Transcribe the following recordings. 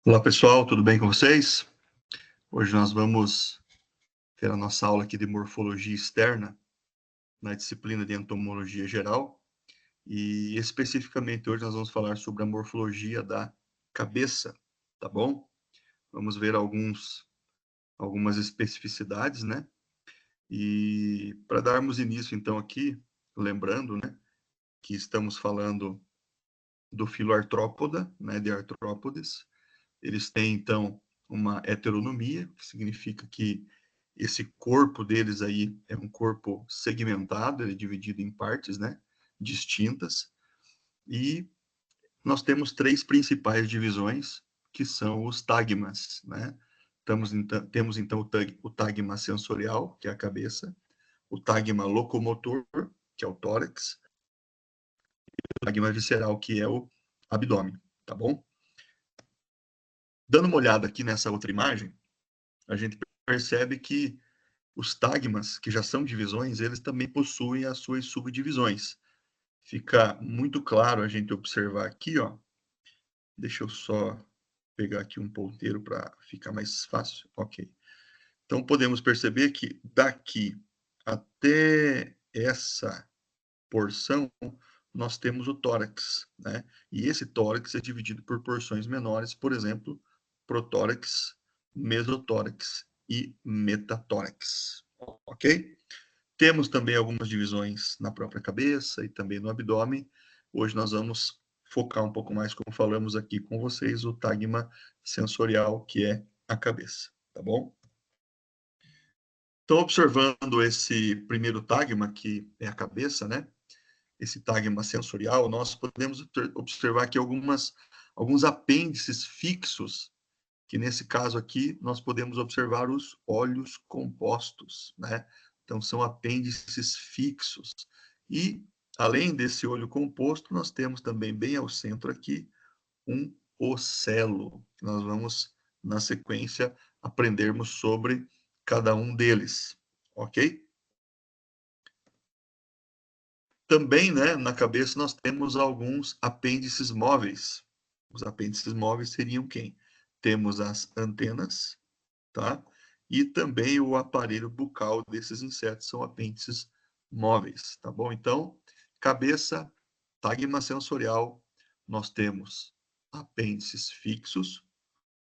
Olá pessoal, tudo bem com vocês? Hoje nós vamos ter a nossa aula aqui de morfologia externa na disciplina de entomologia geral e especificamente hoje nós vamos falar sobre a morfologia da cabeça, tá bom? Vamos ver algumas especificidades, né? E para darmos início então aqui, lembrando, né, que estamos falando do filo artrópoda, né, de artrópodes. Eles têm, então, uma heteronomia, que significa que esse corpo deles aí é um corpo segmentado, ele é dividido em partes, né, distintas, e nós temos três principais divisões, que são os tagmas, né? Temos, então, o tagma sensorial, que é a cabeça, o tagma locomotor, que é o tórax, e o tagma visceral, que é o abdômen, tá bom? Dando uma olhada aqui nessa outra imagem, a gente percebe que os tagmas, que já são divisões, eles também possuem as suas subdivisões. Fica muito claro a gente observar aqui, ó. Deixa eu só pegar aqui um ponteiro para ficar mais fácil. Ok. Então, podemos perceber que daqui até essa porção, nós temos o tórax, né? E esse tórax é dividido por porções menores, por exemplo, protórax, mesotórax e metatórax, ok? Temos também algumas divisões na própria cabeça e também no abdômen. Hoje nós vamos focar um pouco mais, como falamos aqui com vocês, o tagma sensorial, que é a cabeça, tá bom? Então, observando esse primeiro tagma, que é a cabeça, né? Esse tagma sensorial, nós podemos observar aqui alguns apêndices fixos, que nesse caso aqui nós podemos observar os olhos compostos, né? Então são apêndices fixos. E além desse olho composto, nós temos também bem ao centro aqui um ocelo, que nós vamos na sequência aprendermos sobre cada um deles, ok? Também, né, na cabeça nós temos alguns apêndices móveis. Os apêndices móveis seriam quem? Temos as antenas, tá? E também o aparelho bucal desses insetos são apêndices móveis, tá bom? Então, cabeça, tagma sensorial, nós temos apêndices fixos,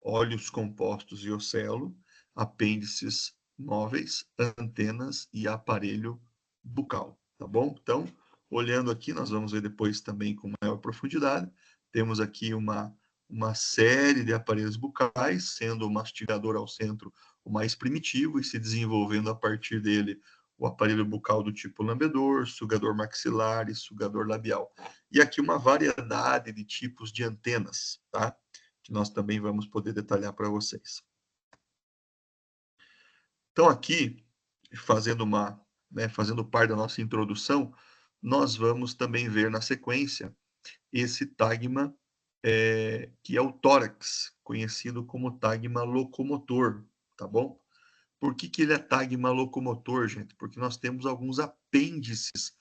olhos compostos e ocelo, apêndices móveis, antenas e aparelho bucal, tá bom? Então, olhando aqui, nós vamos ver depois também com maior profundidade. Temos aqui uma série de aparelhos bucais, sendo o mastigador ao centro o mais primitivo e se desenvolvendo a partir dele o aparelho bucal do tipo lambedor, sugador maxilar e sugador labial. E aqui uma variedade de tipos de antenas, tá? Que nós também vamos poder detalhar para vocês. Então aqui, fazendo parte da nossa introdução, nós vamos também ver na sequência esse tagma, que é o tórax, conhecido como tagma locomotor, tá bom? Por que ele é tagma locomotor, gente? Porque nós temos alguns apêndices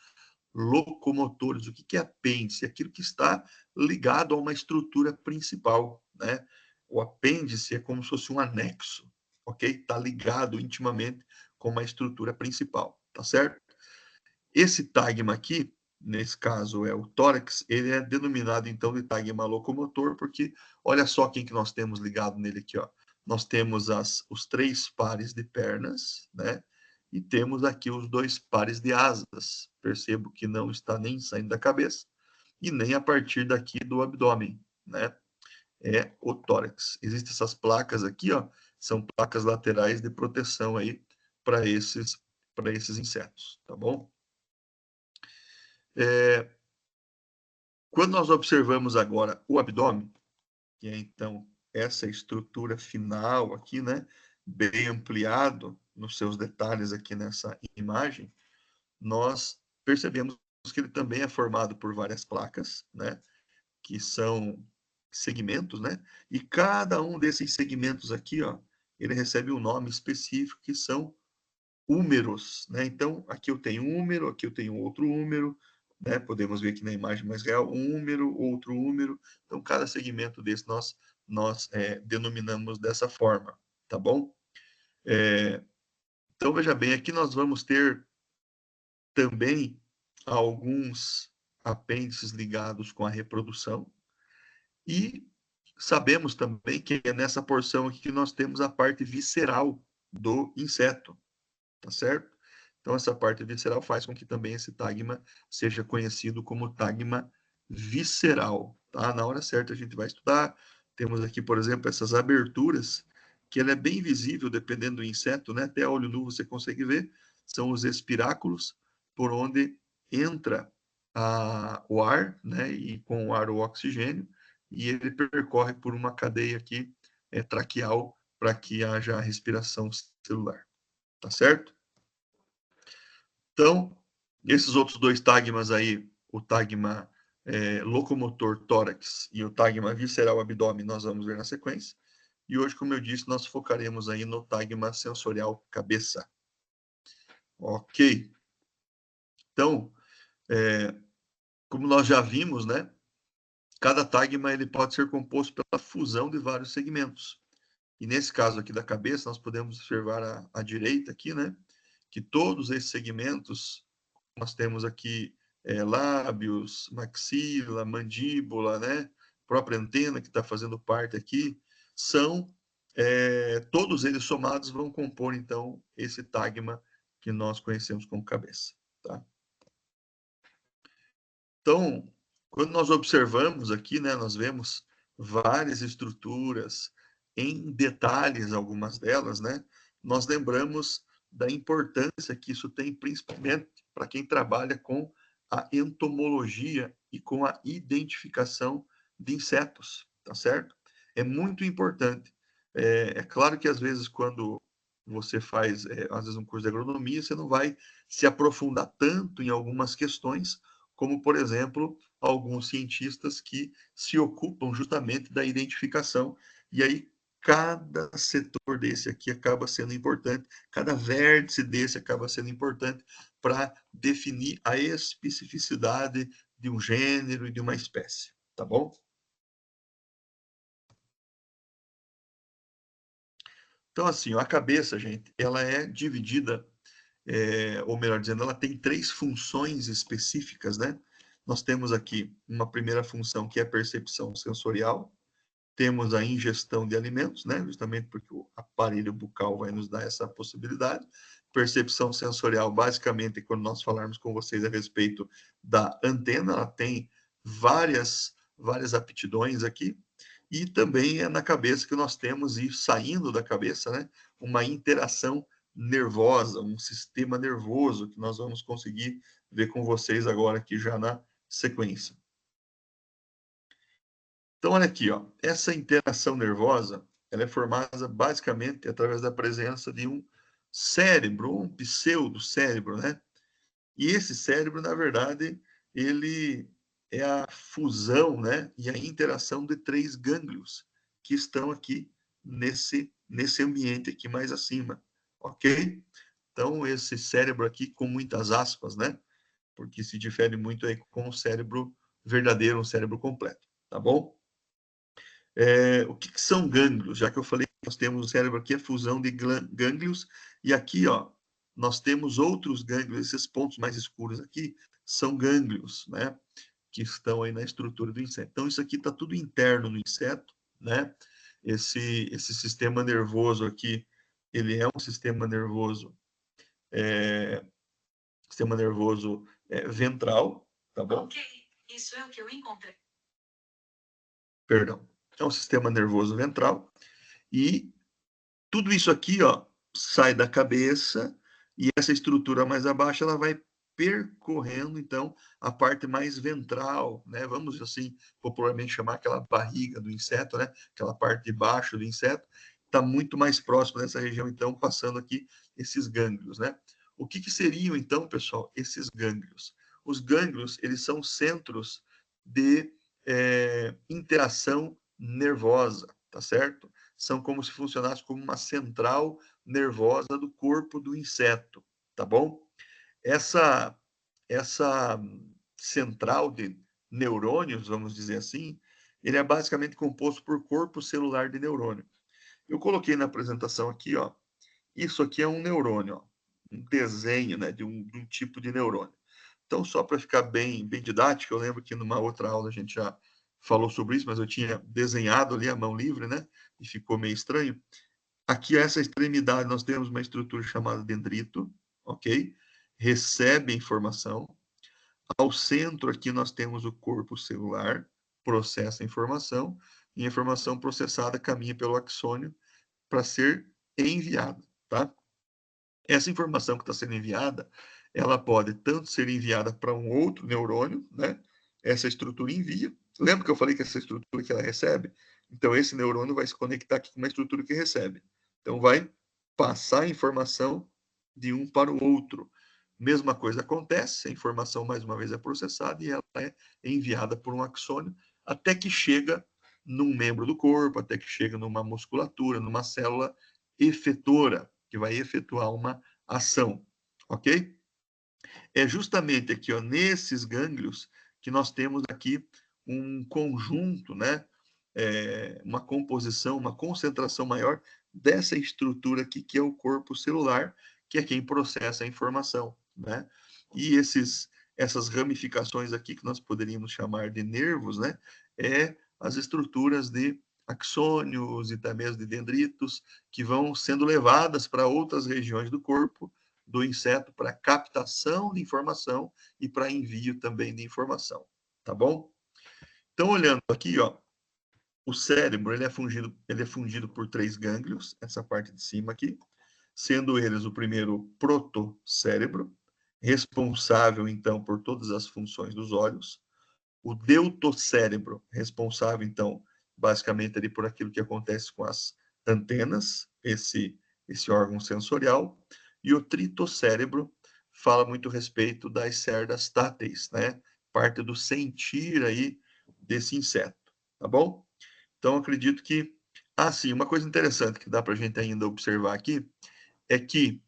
locomotores. O que é apêndice? Aquilo que está ligado a uma estrutura principal, né? O apêndice é como se fosse um anexo, ok? Está ligado intimamente com uma estrutura principal, tá certo? Esse tagma aqui, nesse caso é o tórax, ele é denominado então de tagma locomotor, porque olha só quem que nós temos ligado nele aqui, ó. Nós temos os três pares de pernas, né? E temos aqui os dois pares de asas. Percebo que não está nem saindo da cabeça e nem a partir daqui do abdômen, né? É o tórax. Existem essas placas aqui, ó, são placas laterais de proteção aí para esses insetos, tá bom? Quando nós observamos agora o abdômen, que é então essa estrutura final aqui, né, bem ampliado nos seus detalhes aqui nessa imagem, nós percebemos que ele também é formado por várias placas, né, que são segmentos, né, e cada um desses segmentos aqui, ó, ele recebe um nome específico que são húmeros, né? Então, aqui eu tenho um húmero, aqui eu tenho outro húmero, né? Podemos ver aqui na imagem mais real, um húmero, outro húmero. Então, cada segmento desse nós nós denominamos dessa forma, tá bom? Então, veja bem, aqui nós vamos ter também alguns apêndices ligados com a reprodução e sabemos também que é nessa porção aqui que nós temos a parte visceral do inseto, tá certo? Então, essa parte visceral faz com que também esse tagma seja conhecido como tagma visceral, tá? Na hora certa a gente vai estudar. Temos aqui, por exemplo, essas aberturas, que ela é bem visível dependendo do inseto, né? Até a olho nu você consegue ver. São os espiráculos por onde entra o ar, né? E com o ar o oxigênio, e ele percorre por uma cadeia aqui traqueal para que haja a respiração celular, tá certo? Então, esses outros dois tagmas aí, o tagma locomotor tórax e o tagma visceral abdômen, nós vamos ver na sequência. E hoje, como eu disse, nós focaremos aí no tagma sensorial cabeça. Ok. Então, como nós já vimos, né? Cada tagma ele pode ser composto pela fusão de vários segmentos. E nesse caso aqui da cabeça, nós podemos observar à direita aqui, né? Que todos esses segmentos, nós temos aqui lábios, maxila, mandíbula, né? Própria antena que está fazendo parte aqui, são todos eles somados vão compor então esse tagma que nós conhecemos como cabeça, tá? Então, quando nós observamos aqui, né, nós vemos várias estruturas em detalhes, algumas delas, né? Nós lembramos da importância que isso tem, principalmente para quem trabalha com a entomologia e com a identificação de insetos, tá certo? É muito importante. É claro que às vezes quando você faz, às vezes um curso de agronomia, você não vai se aprofundar tanto em algumas questões, como, por exemplo, alguns cientistas que se ocupam justamente da identificação. E aí, cada setor desse aqui acaba sendo importante, cada vértice desse acaba sendo importante para definir a especificidade de um gênero e de uma espécie, tá bom? Então, assim, a cabeça, gente, ela é dividida, ou melhor dizendo, ela tem três funções específicas, né? Nós temos aqui uma primeira função que é a percepção sensorial, temos a ingestão de alimentos, né? Justamente porque o aparelho bucal vai nos dar essa possibilidade. Percepção sensorial, basicamente, quando nós falarmos com vocês a respeito da antena, ela tem várias aptidões aqui, e também é na cabeça que nós temos, e saindo da cabeça, né? Uma interação nervosa, um sistema nervoso que nós vamos conseguir ver com vocês agora aqui já na sequência. Então, olha aqui, ó, essa interação nervosa, ela é formada basicamente através da presença de um cérebro, um pseudocérebro, né? E esse cérebro, na verdade, ele é a fusão, né, e a interação de três gânglios que estão aqui nesse ambiente aqui mais acima, ok? Então, esse cérebro aqui com muitas aspas, né? Porque se difere muito aí com o cérebro verdadeiro, um cérebro completo, tá bom? O que são gânglios? Já que eu falei que nós temos o cérebro aqui, a fusão de gânglios, e aqui, ó, nós temos outros gânglios, esses pontos mais escuros aqui, são gânglios, né? Que estão aí na estrutura do inseto. Então, isso aqui está tudo interno no inseto, né? Esse sistema nervoso aqui, ele é um sistema nervoso ventral, tá bom? Ok, isso é o que eu encontrei. Perdão. É um sistema nervoso ventral, e tudo isso aqui, ó, sai da cabeça, e essa estrutura mais abaixo ela vai percorrendo então a parte mais ventral, né? Vamos assim popularmente chamar aquela barriga do inseto, né? Aquela parte de baixo do inseto está muito mais próximo dessa região, então passando aqui esses gânglios, né? O que seriam então, pessoal, esses gânglios? Os gânglios eles são centros de interação nervosa, tá certo? São como se funcionasse como uma central nervosa do corpo do inseto, tá bom? Essa central de neurônios, vamos dizer assim, ele é basicamente composto por corpo celular de neurônio. Eu coloquei na apresentação aqui, ó, isso aqui é um neurônio, ó, um desenho, né, de um tipo de neurônio. Então, só para ficar bem didático, eu lembro que numa outra aula a gente já falou sobre isso, mas eu tinha desenhado ali a mão livre, né, e ficou meio estranho. Aqui, essa extremidade, nós temos uma estrutura chamada dendrito, ok? Recebe informação. Ao centro aqui nós temos o corpo celular, processa a informação, e a informação processada caminha pelo axônio para ser enviada, tá? Essa informação que está sendo enviada, ela pode tanto ser enviada para um outro neurônio, né? Essa estrutura envia. Lembra que eu falei que essa estrutura que ela recebe? Então, esse neurônio vai se conectar aqui com uma estrutura que recebe. Então, vai passar a informação de um para o outro. Mesma coisa acontece, a informação mais uma vez é processada e ela é enviada por um axônio até que chega num membro do corpo, até que chega numa musculatura, numa célula efetora, que vai efetuar uma ação, ok? É justamente aqui, ó, nesses gânglios, que nós temos aqui um conjunto, né? Uma composição, uma concentração maior dessa estrutura aqui, que é o corpo celular, que é quem processa a informação, né? E essas ramificações aqui, que nós poderíamos chamar de nervos, né? As estruturas de axônios e também as de dendritos, que vão sendo levadas para outras regiões do corpo do inseto para captação de informação e para envio também de informação, tá bom? Então, olhando aqui, ó, o cérebro ele é fundido por 3 gânglios, essa parte de cima aqui, sendo eles o primeiro protocérebro, responsável, então, por todas as funções dos olhos, o deutocérebro, responsável, então, basicamente ali por aquilo que acontece com as antenas, esse órgão sensorial, e o tritocérebro fala muito a respeito das cerdas táteis, né? Parte do sentir aí desse inseto, tá bom? Então, acredito que, sim, uma coisa interessante que dá para a gente ainda observar aqui é que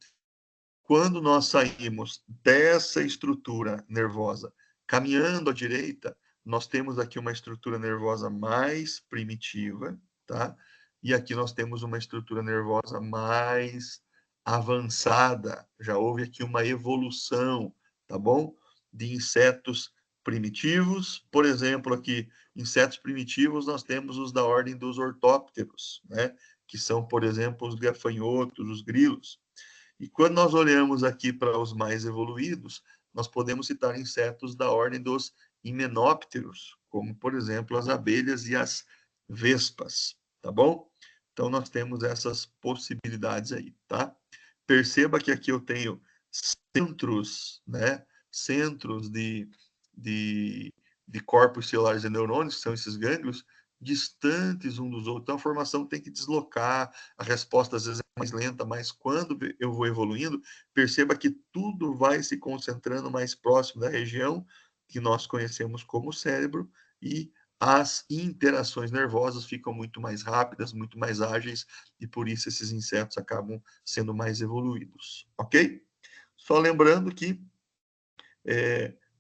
quando nós saímos dessa estrutura nervosa caminhando à direita, nós temos aqui uma estrutura nervosa mais primitiva, tá? E aqui nós temos uma estrutura nervosa mais avançada. Já houve aqui uma evolução, tá bom? De insetos primitivos, por exemplo, aqui, insetos primitivos, nós temos os da ordem dos ortópteros, né? Que são, por exemplo, os gafanhotos, os grilos. E quando nós olhamos aqui para os mais evoluídos, nós podemos citar insetos da ordem dos himenópteros, como, por exemplo, as abelhas e as vespas, tá bom? Então, nós temos essas possibilidades aí, tá? Perceba que aqui eu tenho centros, né? Centros de corpos celulares e neurônios, que são esses gânglios, distantes um dos outros. Então, a formação tem que deslocar, a resposta às vezes é mais lenta, mas quando eu vou evoluindo, perceba que tudo vai se concentrando mais próximo da região que nós conhecemos como cérebro e as interações nervosas ficam muito mais rápidas, muito mais ágeis, e por isso esses insetos acabam sendo mais evoluídos, ok? Só lembrando que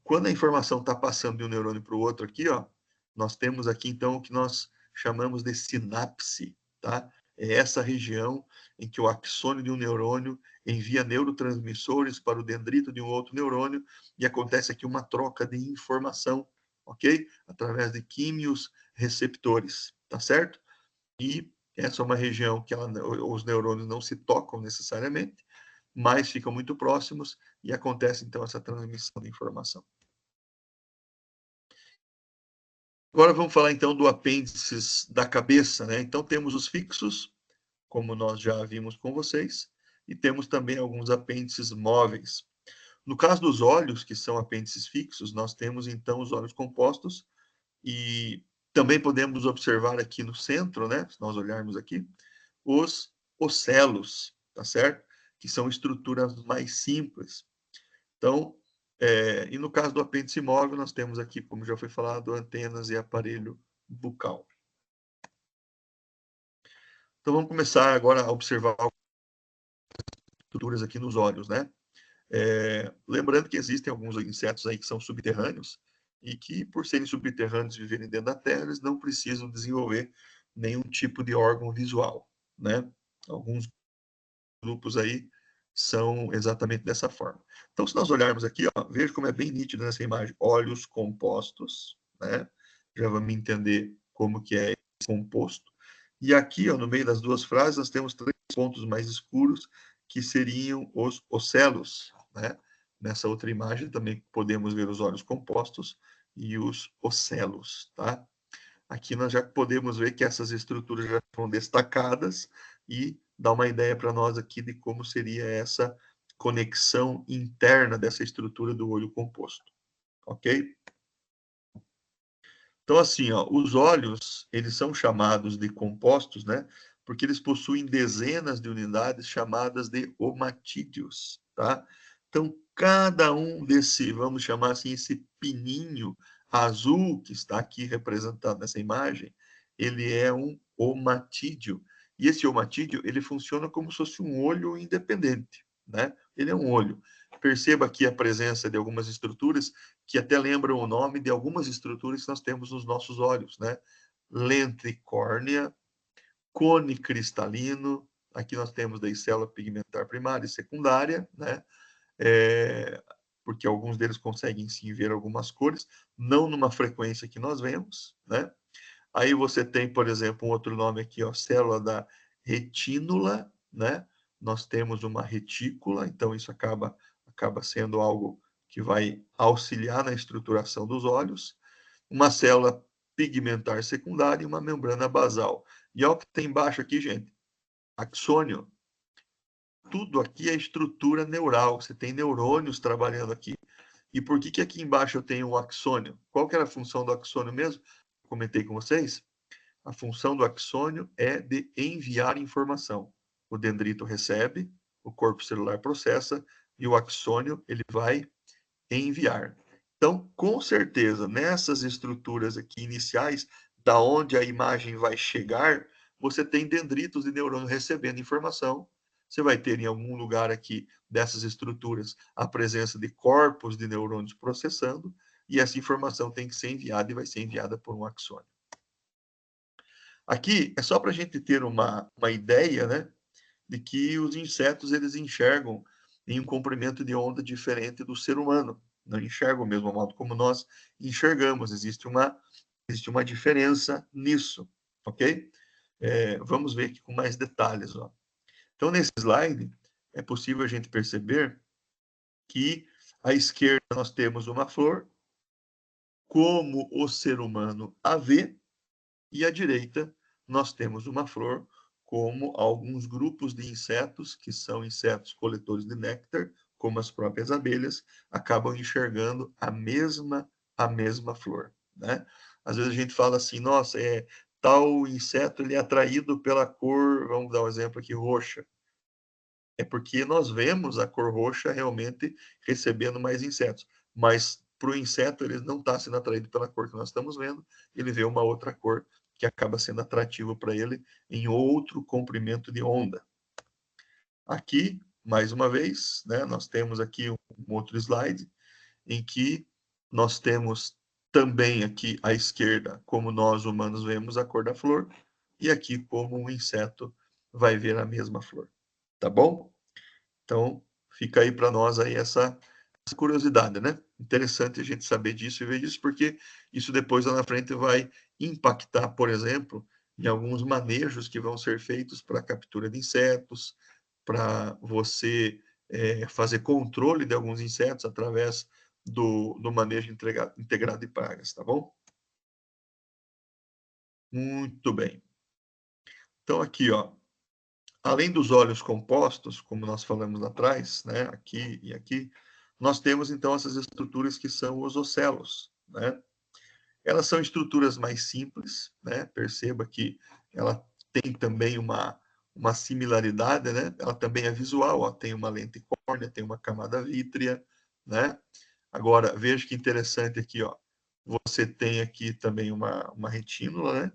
quando a informação está passando de um neurônio para o outro aqui, ó, nós temos aqui, então, o que nós chamamos de sinapse, tá? É essa região em que o axônio de um neurônio envia neurotransmissores para o dendrito de um outro neurônio e acontece aqui uma troca de informação, ok? Através de químios receptores, tá certo? E essa é uma região que os neurônios não se tocam necessariamente, mas ficam muito próximos e acontece, então, essa transmissão de informação. Agora vamos falar, então, do apêndices da cabeça, né? Então, temos os fixos, como nós já vimos com vocês, e temos também alguns apêndices móveis. No caso dos olhos, que são apêndices fixos, nós temos, então, os olhos compostos, e também podemos observar aqui no centro, né? Se nós olharmos aqui, os ocelos, tá certo? Que são estruturas mais simples. Então, e no caso do apêndice móvel, nós temos aqui, como já foi falado, antenas e aparelho bucal. Então, vamos começar agora a observar as estruturas aqui nos olhos, né? Lembrando que existem alguns insetos aí que são subterrâneos, e que, por serem subterrâneos e viverem dentro da Terra, eles não precisam desenvolver nenhum tipo de órgão visual, né? Alguns grupos aí são exatamente dessa forma. Então, se nós olharmos aqui, ó, veja como é bem nítido nessa imagem, óleos compostos, né? Já vamos entender como que é esse composto. E aqui, ó, no meio das duas frases, nós temos 3 pontos mais escuros, que seriam os ocelos, né? Nessa outra imagem também podemos ver os óleos compostos e os ocelos, tá? Aqui nós já podemos ver que essas estruturas já foram destacadas e dá uma ideia para nós aqui de como seria essa conexão interna dessa estrutura do olho composto, ok? Então, assim, ó, os óleos, eles são chamados de compostos, né? Porque eles possuem dezenas de unidades chamadas de omatídeos, tá? Então, cada um desse, vamos chamar assim, esse pininho azul que está aqui representado nessa imagem, ele é um omatídeo. E esse omatídeo, ele funciona como se fosse um olho independente, né? Ele é um olho. Perceba aqui a presença de algumas estruturas que até lembram o nome de algumas estruturas que nós temos nos nossos olhos, né? Lente córnea, cone cristalino, aqui nós temos daí célula pigmentar primária e secundária, né? Porque alguns deles conseguem sim ver algumas cores, não numa frequência que nós vemos, né? Aí você tem, por exemplo, um outro nome aqui, ó, célula da retínula, né? Nós temos uma retícula, então isso acaba sendo algo que vai auxiliar na estruturação dos olhos. Uma célula pigmentar secundária e uma membrana basal. E olha o que tem embaixo aqui, gente. Axônio. Tudo aqui é estrutura neural. Você tem neurônios trabalhando aqui. E por que aqui embaixo eu tenho um axônio? Qual que era a função do axônio mesmo? Comentei com vocês. A função do axônio é de enviar informação. O dendrito recebe, o corpo celular processa e o axônio ele vai enviar. Então, com certeza, nessas estruturas aqui iniciais, da onde a imagem vai chegar, você tem dendritos de neurônio recebendo informação. Você vai ter em algum lugar aqui dessas estruturas a presença de corpos de neurônios processando, e essa informação tem que ser enviada e vai ser enviada por um axônio. Aqui é só para a gente ter uma ideia, né, de que os insetos eles enxergam em um comprimento de onda diferente do ser humano. Não enxergam o mesmo modo como nós enxergamos. Existe uma diferença nisso, ok? Vamos ver aqui com mais detalhes. Ó. Então, nesse slide, é possível a gente perceber que à esquerda nós temos uma flor, como o ser humano a vê, e à direita, nós temos uma flor como alguns grupos de insetos, que são insetos coletores de néctar, como as próprias abelhas, acabam enxergando a mesma flor, né? Às vezes a gente fala assim, nossa, tal inseto ele é atraído pela cor, vamos dar um exemplo aqui, roxa. É porque nós vemos a cor roxa realmente recebendo mais insetos, mas para o inseto ele não está sendo atraído pela cor que nós estamos vendo, ele vê uma outra cor que acaba sendo atrativo para ele em outro comprimento de onda. Aqui, mais uma vez, né, nós temos aqui um outro slide em que nós temos também aqui à esquerda, como nós humanos vemos a cor da flor, e aqui como um inseto vai ver a mesma flor. Tá bom? Então, fica aí para nós aí essa curiosidade, né? Interessante a gente saber disso e ver disso, porque isso depois lá na frente vai impactar, por exemplo, em alguns manejos que vão ser feitos para captura de insetos, para você fazer controle de alguns insetos através do manejo integrado de pragas, tá bom? Muito bem. Então, aqui, ó, além dos óleos compostos, como nós falamos lá atrás, né, aqui e aqui, nós temos então essas estruturas que são os ocelos, né? Elas são estruturas mais simples, né? Perceba que ela tem também uma similaridade, né? Ela também é visual, ó, tem uma lente córnea, tem uma camada vítrea, né? Agora, veja que interessante aqui, ó. Você tem aqui também uma retínula, né?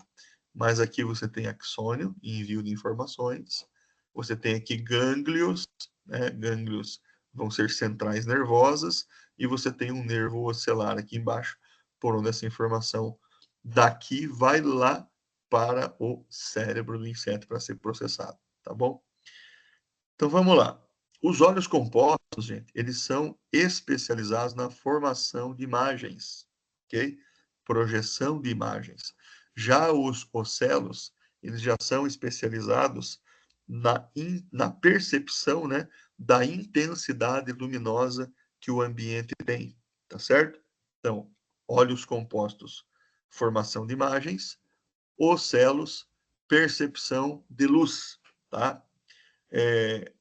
Mas aqui você tem axônio, envio de informações. Você tem aqui gânglios, né? Gânglios vão ser centrais nervosas, e você tem um nervo ocelar aqui embaixo, por onde essa informação daqui vai lá para o cérebro do inseto para ser processado, tá bom? Então vamos lá. Os olhos compostos, gente, eles são especializados na formação de imagens, ok? Projeção de imagens. Já os ocelos, eles já são especializados na percepção, né, da intensidade luminosa que o ambiente tem, tá certo? Então, olhos compostos, formação de imagens, ocelos, percepção de luz, tá?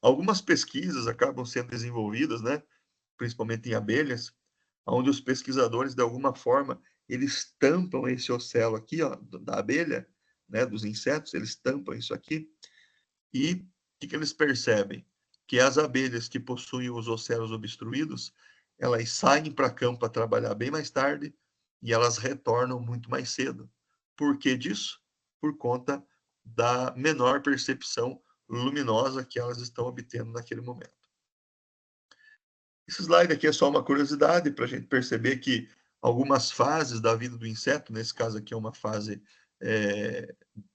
Algumas pesquisas acabam sendo desenvolvidas, né, principalmente em abelhas, onde os pesquisadores, de alguma forma, eles tampam esse ocelo aqui, ó, da abelha, né, dos insetos, eles tampam isso aqui, e o que eles percebem? Que as abelhas que possuem os ocelos obstruídos, elas saem para campo para trabalhar bem mais tarde e elas retornam muito mais cedo. Por que disso? Por conta da menor percepção luminosa que elas estão obtendo naquele momento. Esse slide aqui é só uma curiosidade para a gente perceber que algumas fases da vida do inseto, nesse caso aqui é uma fase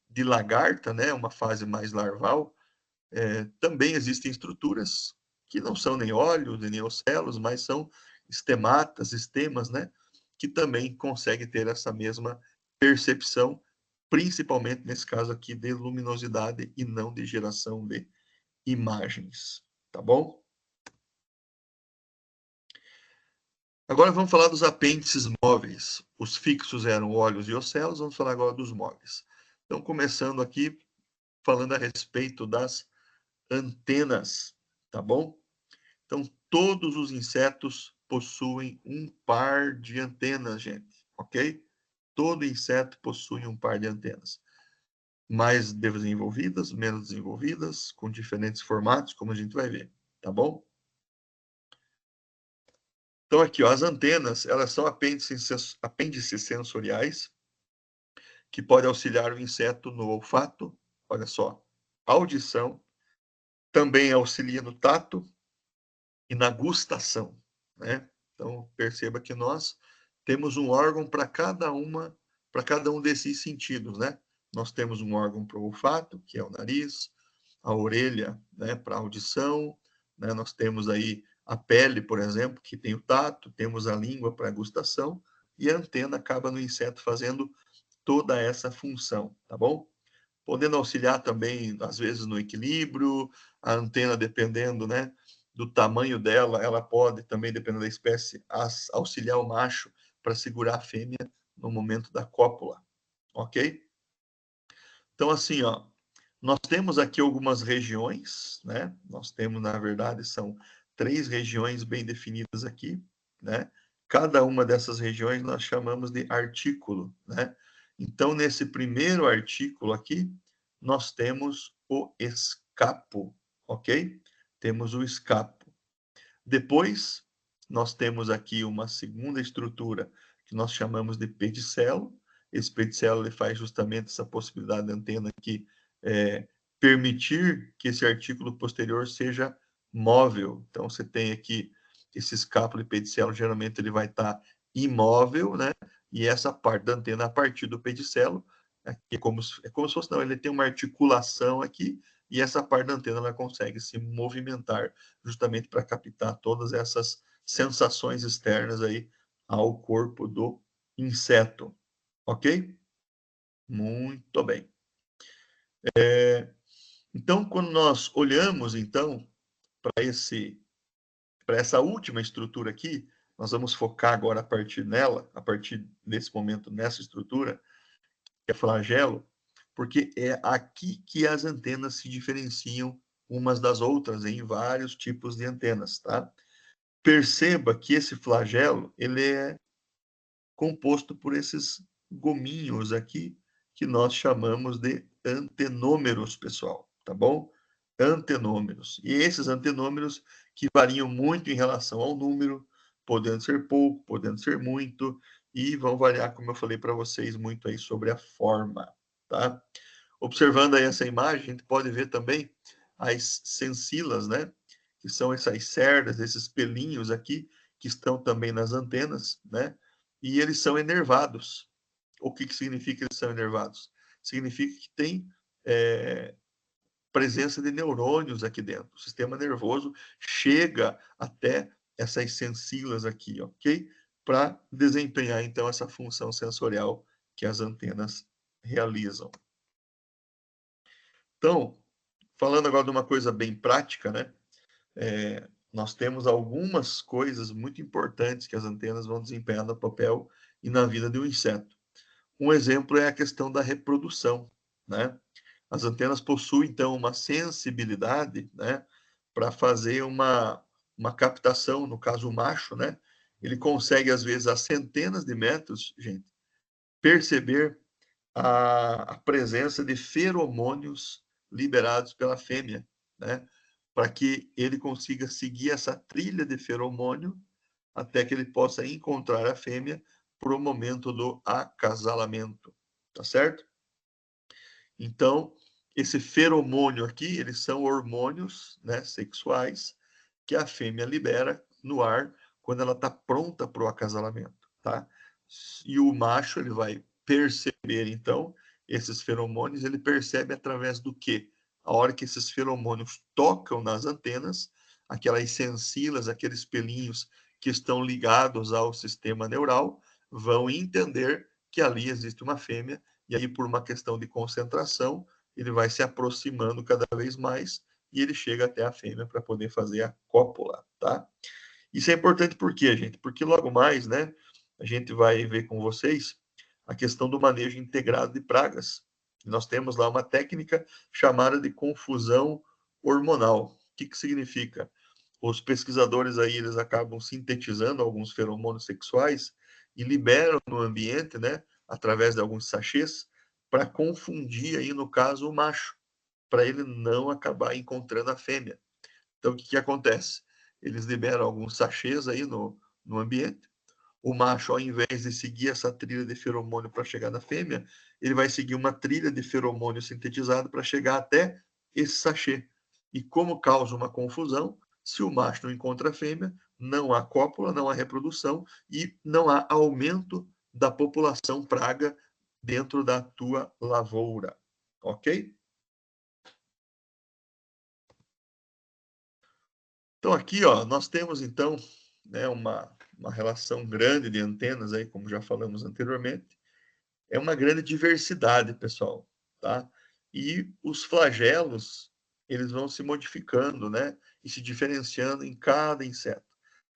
de lagarta, né, uma fase mais larval, também existem estruturas que não são nem óleos, nem ocelos, mas são estematas, estemas, né, que também conseguem ter essa mesma percepção, principalmente nesse caso aqui de luminosidade e não de geração de imagens, tá bom? Agora vamos falar dos apêndices móveis. Os fixos eram óleos e ocelos, vamos falar agora dos móveis. Então, começando aqui, falando a respeito das antenas, tá bom? Então, todos os insetos possuem um par de antenas, gente, ok? Todo inseto possui um par de antenas. Mais desenvolvidas, menos desenvolvidas, com diferentes formatos, como a gente vai ver, tá bom? Então, aqui, ó, as antenas, elas são apêndices sensoriais que podem auxiliar o inseto no olfato, olha só, audição, também auxilia no tato e na gustação, né? Então, perceba que nós temos um órgão para cada um desses sentidos, né? Nós temos um órgão para o olfato, que é o nariz, a orelha, né, para a audição, né? Nós temos aí a pele, por exemplo, que tem o tato, temos a língua para a gustação, e a antena acaba no inseto fazendo toda essa função, tá bom? Podendo auxiliar também, às vezes, no equilíbrio, a antena, dependendo, né, do tamanho dela, ela pode também, dependendo da espécie, auxiliar o macho para segurar a fêmea no momento da cópula, ok? Então, assim, ó, nós temos aqui algumas regiões, né? Nós temos, na verdade, são 3 regiões bem definidas aqui, né? Cada uma dessas regiões nós chamamos de artículo, né? Então, nesse primeiro artículo aqui, nós temos o escapo, ok? Temos o escapo. Depois, nós temos aqui uma segunda estrutura que nós chamamos de pedicelo. Esse pedicelo ele faz justamente essa possibilidade da antena aqui permitir que esse artículo posterior seja móvel. Então, você tem aqui esse escápulo e pedicelo, geralmente ele vai estar imóvel, né? E essa parte da antena, a partir do pedicelo, aqui é como se fosse, não, ele tem uma articulação aqui, e essa parte da antena ela consegue se movimentar justamente para captar todas essas sensações externas aí ao corpo do inseto, ok? Muito bem. Então, quando nós olhamos então para essa última estrutura aqui, nós vamos focar agora a partir desse momento nessa estrutura, que é flagelo, porque é aqui que as antenas se diferenciam umas das outras em vários tipos de antenas, tá? Perceba que esse flagelo, ele é composto por esses gominhos aqui, que nós chamamos de antenômeros, pessoal, tá bom? Antenômeros. E esses antenômeros que variam muito em relação ao número, podendo ser pouco, podendo ser muito, e vão variar, como eu falei para vocês, muito aí sobre a forma, tá? Observando aí essa imagem, a gente pode ver também as sensilas, né? Que são essas cerdas, esses pelinhos aqui, que estão também nas antenas, né? e eles são enervados. O que significa que eles são enervados? Significa que tem presença de neurônios aqui dentro. O sistema nervoso chega até essas sensilas aqui, ok? Para desempenhar, então, essa função sensorial que as antenas realizam. Então, falando agora de uma coisa bem prática, né? Nós temos algumas coisas muito importantes que as antenas vão desempenhar no papel e na vida de um inseto. Um exemplo é a questão da reprodução, né? As antenas possuem, então, uma sensibilidade, né, para fazer uma captação, no caso o macho, né? Ele consegue, às vezes, a centenas de metros, gente, perceber a presença de feromônios liberados pela fêmea, né? Para que ele consiga seguir essa trilha de feromônio até que ele possa encontrar a fêmea para o momento do acasalamento, tá certo? Então, esse feromônio aqui, eles são hormônios, né, sexuais que a fêmea libera no ar quando ela está pronta para o acasalamento, tá? E o macho, ele vai perceber, então, esses feromônios, ele percebe através do quê? A hora que esses feromônios tocam nas antenas, aquelas sensilas, aqueles pelinhos que estão ligados ao sistema neural, vão entender que ali existe uma fêmea, e aí, por uma questão de concentração, ele vai se aproximando cada vez mais e ele chega até a fêmea para poder fazer a cópula, tá? Isso é importante por quê, gente? Porque logo mais, né, a gente vai ver com vocês a questão do manejo integrado de pragas. Nós temos lá uma técnica chamada de confusão hormonal. O que significa? Os pesquisadores aí, eles acabam sintetizando alguns feromônios sexuais e liberam no ambiente, né, através de alguns sachês, para confundir aí, no caso, o macho, para ele não acabar encontrando a fêmea. Então, o que acontece? Eles liberam alguns sachês aí no ambiente. O macho, ao invés de seguir essa trilha de feromônio para chegar na fêmea, ele vai seguir uma trilha de feromônio sintetizado para chegar até esse sachê. E como causa uma confusão, se o macho não encontra a fêmea, não há cópula, não há reprodução e não há aumento da população praga dentro da tua lavoura. Ok? Então, aqui, ó, nós temos, então, né, uma relação grande de antenas, aí, como já falamos anteriormente. É uma grande diversidade, pessoal, tá? E os flagelos, eles vão se modificando, né? E se diferenciando em cada inseto.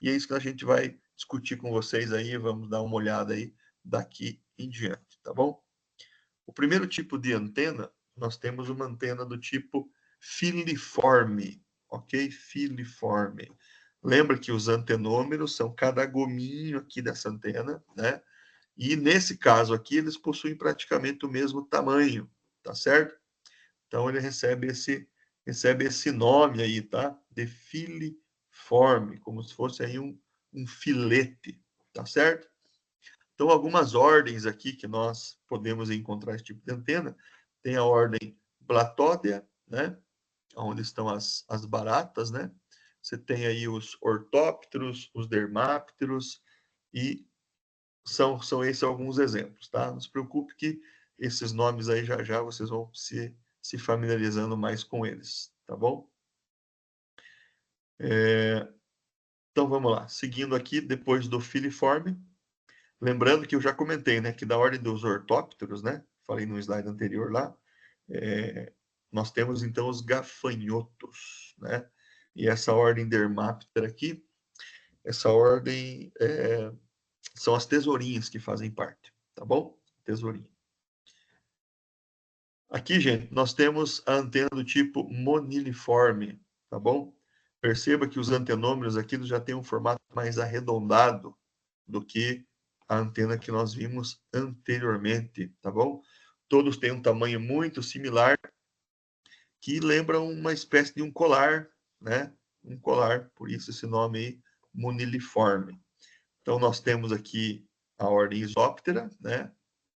E é isso que a gente vai discutir com vocês aí, vamos dar uma olhada aí daqui em diante, tá bom? O primeiro tipo de antena, nós temos uma antena do tipo filiforme, ok? Filiforme. Lembra que os antenômeros são cada gominho aqui dessa antena, né? E nesse caso aqui, eles possuem praticamente o mesmo tamanho, tá certo? Então ele recebe esse nome aí, tá? De filiforme, como se fosse aí um filete, tá certo? Então, algumas ordens aqui que nós podemos encontrar esse tipo de antena, tem a ordem Blatódea, né? Onde estão as baratas, né? Você tem aí os ortópteros, os dermápteros, e são esses alguns exemplos, tá? Não se preocupe que esses nomes aí já já vocês vão se familiarizando mais com eles, tá bom? Então vamos lá, seguindo aqui depois do filiforme, lembrando que eu já comentei, né, que da ordem dos ortópteros, né? Falei no slide anterior lá, nós temos então os gafanhotos, né? E essa ordem dermáptera aqui, essa ordem são as tesourinhas que fazem parte, tá bom? Tesourinha. Aqui, gente, nós temos a antena do tipo moniliforme, tá bom? Perceba que os antenômeros aqui já têm um formato mais arredondado do que a antena que nós vimos anteriormente, tá bom? Todos têm um tamanho muito similar, que lembra uma espécie de um colar, né? Um colar, por isso esse nome aí, moniliforme. Então, nós temos aqui a ordem Isóptera, né?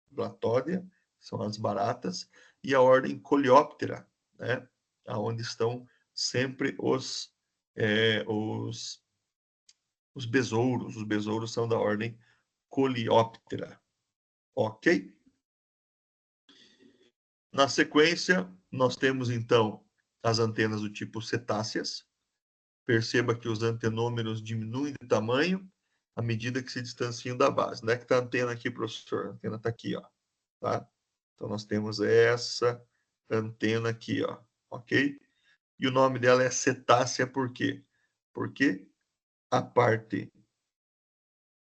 Blatódia, são as baratas, e a ordem Coleóptera, né? Onde estão sempre os besouros. Os besouros são da ordem coleóptera. Ok? Na sequência, nós temos, então, as antenas do tipo cetáceas. Perceba que os antenômeros diminuem de tamanho à medida que se distanciam da base. Onde é que está a antena aqui, professor? A antena está aqui, ó. Tá? Então, nós temos essa antena aqui, ó. Ok? E o nome dela é cetácea por quê? Porque a parte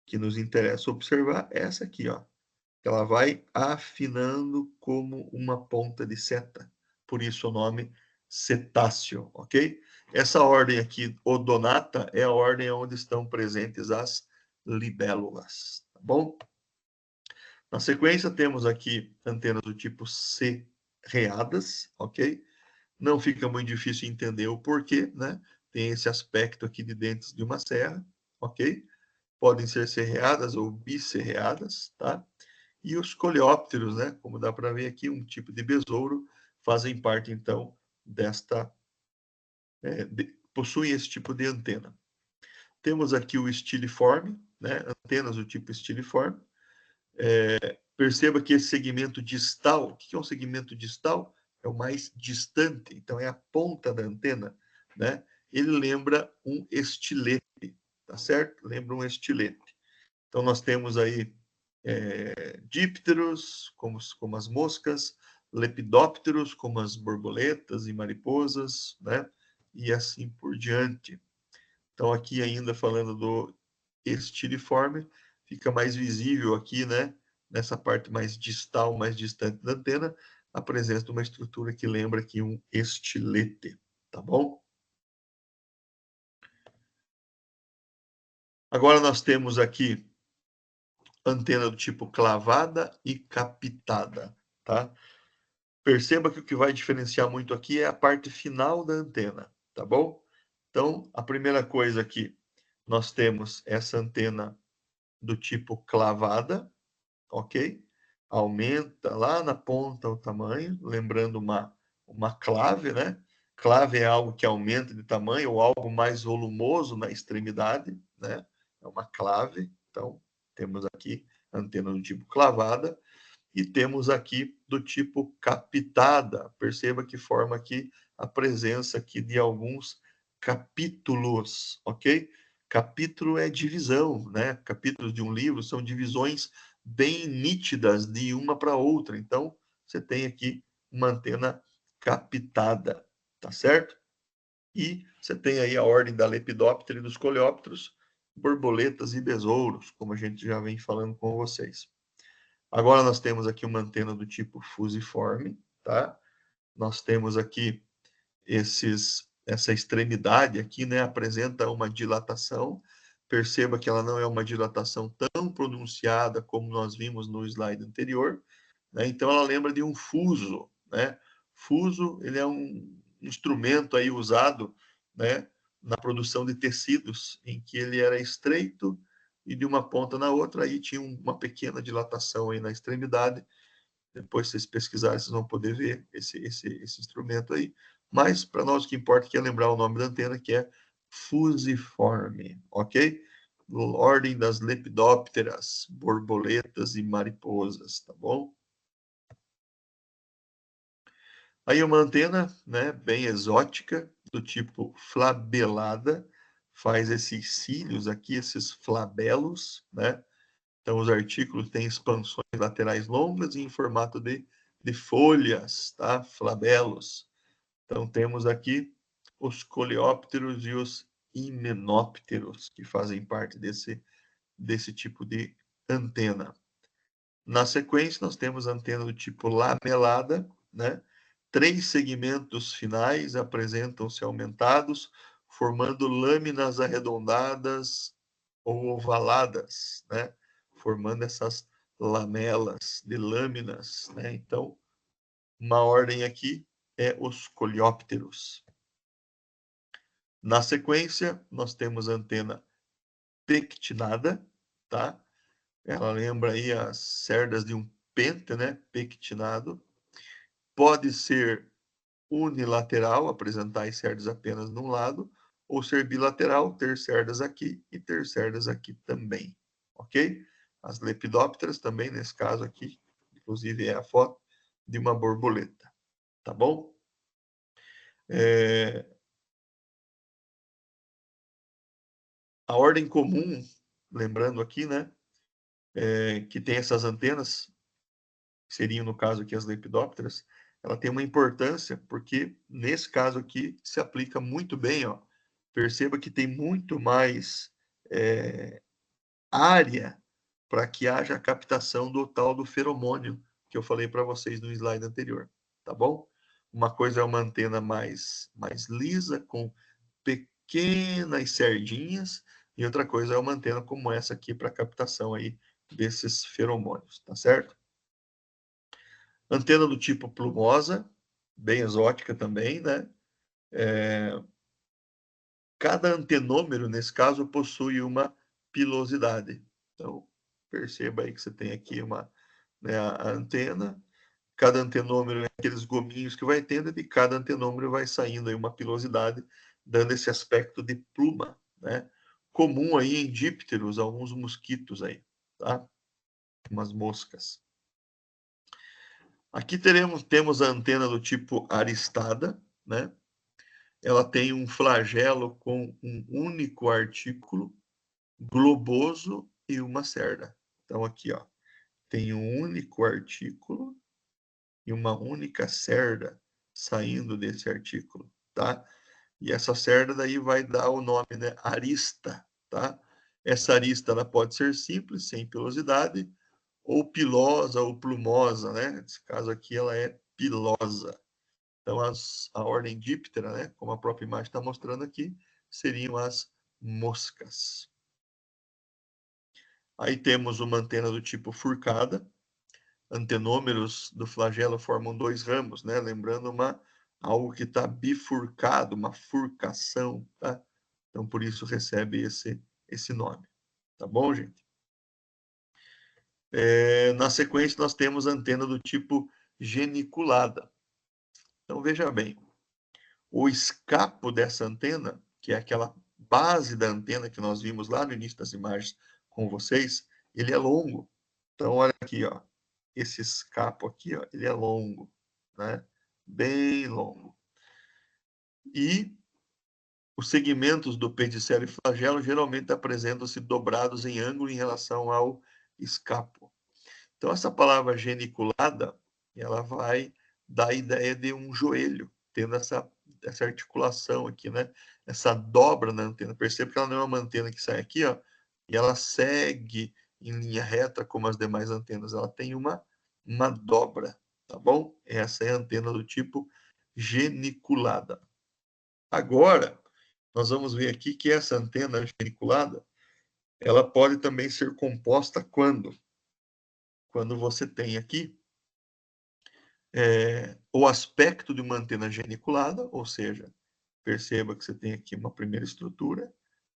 que nos interessa observar é essa aqui, ó. Ela vai afinando como uma ponta de seta. Por isso o nome cetáceo, ok? Essa ordem aqui, odonata, é a ordem onde estão presentes as libélulas, tá bom? Na sequência, temos aqui antenas do tipo serreadas, ok? Não fica muito difícil entender o porquê, né? Tem esse aspecto aqui de dentes de uma serra, ok? Podem ser serreadas ou biserreadas, tá? E os coleópteros, né? Como dá para ver aqui, um tipo de besouro, fazem parte, então, desta... possuem esse tipo de antena. Temos aqui o estiliforme, né? Antenas do tipo estiliforme. Perceba que esse segmento distal, o que é um segmento distal? É o mais distante, então é a ponta da antena, né? Ele lembra um estilete, tá certo? Lembra um estilete. Então nós temos aí dípteros, como as moscas, lepidópteros, como as borboletas e mariposas, né? E assim por diante. Então aqui ainda falando do estiliforme, fica mais visível aqui, né? Nessa parte mais distal, mais distante da antena, a presença de uma estrutura que lembra aqui um estilete, tá bom? Agora nós temos aqui antena do tipo clavada e capitada, tá? Perceba que o que vai diferenciar muito aqui é a parte final da antena, tá bom? Então, a primeira coisa aqui, nós temos essa antena do tipo clavada, ok? Aumenta lá na ponta o tamanho, lembrando uma clave, né? Clave é algo que aumenta de tamanho ou algo mais volumoso na extremidade, né? É uma clave. Então, temos aqui a antena do tipo clavada e temos aqui do tipo capitada. Perceba que forma aqui a presença aqui de alguns capítulos, ok? Capítulo é divisão, né? Capítulos de um livro são divisões bem nítidas de uma para outra. Então, você tem aqui uma antena capitada, tá certo? E você tem aí a ordem da lepidóptera e dos coleópteros, borboletas e besouros, como a gente já vem falando com vocês. Agora nós temos aqui uma antena do tipo fusiforme, tá? Nós temos aqui essa extremidade aqui, né, apresenta uma dilatação. Perceba que ela não é uma dilatação tão pronunciada como nós vimos no slide anterior, né? Então ela lembra de um fuso, né? Fuso, ele é um instrumento aí usado, né, na produção de tecidos, em que ele era estreito e de uma ponta na outra, aí tinha uma pequena dilatação aí na extremidade. Depois, se vocês pesquisarem, vocês vão poder ver esse instrumento aí. Mas, para nós, o que importa é lembrar o nome da antena, que é fusiforme, ok? Ordem das lepidópteras, borboletas e mariposas, tá bom? Aí uma antena, né, bem exótica, do tipo flabelada, faz esses cílios aqui, esses flabelos, né? Então, os artículos têm expansões laterais longas e em formato de folhas, tá? Flabelos. Então, temos aqui os coleópteros e os himenópteros, que fazem parte desse tipo de antena. Na sequência, nós temos a antena do tipo lamelada, né? 3 segmentos finais apresentam-se aumentados, formando lâminas arredondadas ou ovaladas, né? Formando essas lamelas de lâminas, né? Então, uma ordem aqui é os coleópteros. Na sequência, nós temos a antena pectinada, tá? Ela lembra aí as cerdas de um pente, né? Pectinado. Pode ser unilateral, apresentar as cerdas apenas num lado, ou ser bilateral, ter cerdas aqui e ter cerdas aqui também, ok? as lepidópteras também, nesse caso aqui, inclusive é a foto de uma borboleta, tá bom? A ordem comum, lembrando aqui, né, que tem essas antenas, seriam no caso aqui as lepidópteras, ela tem uma importância porque nesse caso aqui se aplica muito bem, ó. Perceba que tem muito mais área para que haja a captação do tal do feromônio que eu falei para vocês no slide anterior, tá bom? Uma coisa é uma antena mais lisa, com pequenas sardinhas, e outra coisa é uma antena como essa aqui para captação aí desses feromônios, tá certo? Antena do tipo plumosa, bem exótica também, né? Cada antenômero, nesse caso, possui uma pilosidade. Então, perceba aí que você tem aqui né, a antena, cada antenômero é aqueles gominhos que vai tendo, e de cada antenômero vai saindo aí uma pilosidade, dando esse aspecto de pluma, né? Comum aí em dípteros, alguns mosquitos aí, tá? Umas moscas. Aqui temos a antena do tipo aristada, né? Ela tem um flagelo com um único artículo, globoso e uma cerda. Então aqui, ó, tem um único artículo e uma única cerda saindo desse artículo, tá? E essa cerda daí vai dar o nome, né, arista, tá? Essa arista ela pode ser simples, sem pilosidade, ou pilosa ou plumosa, né? Nesse caso aqui ela é pilosa. Então a ordem díptera, né, como a própria imagem está mostrando aqui, seriam as moscas. Aí temos uma antena do tipo furcada. Antenômeros do flagelo formam dois ramos, né? Lembrando algo que está bifurcado, uma furcação, tá? Então, por isso recebe esse nome. Tá bom, gente? Na sequência, nós temos a antena do tipo geniculada. Então, veja bem, o escapo dessa antena, que é aquela base da antena que nós vimos lá no início das imagens com vocês, ele é longo. Então, olha aqui, ó. Esse escapo aqui, ó, ele é longo, né? Bem longo. E os segmentos do pedicelo e flagelo geralmente apresentam-se dobrados em ângulo em relação ao escapo. Então, essa palavra geniculada, ela vai dar a ideia de um joelho, tendo essa articulação aqui, né? Essa dobra na antena. Perceba que ela não é uma antena que sai aqui, ó, e ela segue em linha reta como as demais antenas. Ela tem uma dobra, tá bom? Essa é a antena do tipo geniculada. Agora, nós vamos ver aqui que essa antena geniculada, ela pode também ser composta quando? Quando você tem aqui o aspecto de uma antena geniculada, ou seja, perceba que você tem aqui uma primeira estrutura,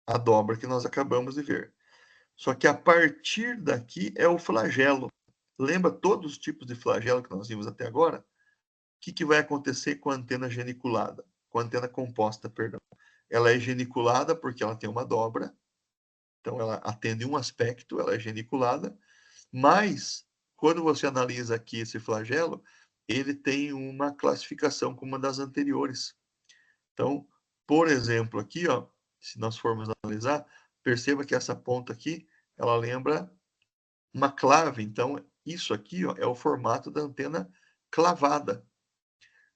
a dobra que nós acabamos de ver. Só que a partir daqui é o flagelo. Lembra todos os tipos de flagelo que nós vimos até agora? O que vai acontecer com a antena geniculada? Com a antena composta, perdão. Ela é geniculada porque ela tem uma dobra, então ela atende um aspecto, ela é geniculada, mas quando você analisa aqui esse flagelo, ele tem uma classificação como uma das anteriores. Então, por exemplo, aqui, ó, se nós formos analisar, perceba que essa ponta aqui, ela lembra uma clave. Então, isso aqui, ó, é o formato da antena clavada.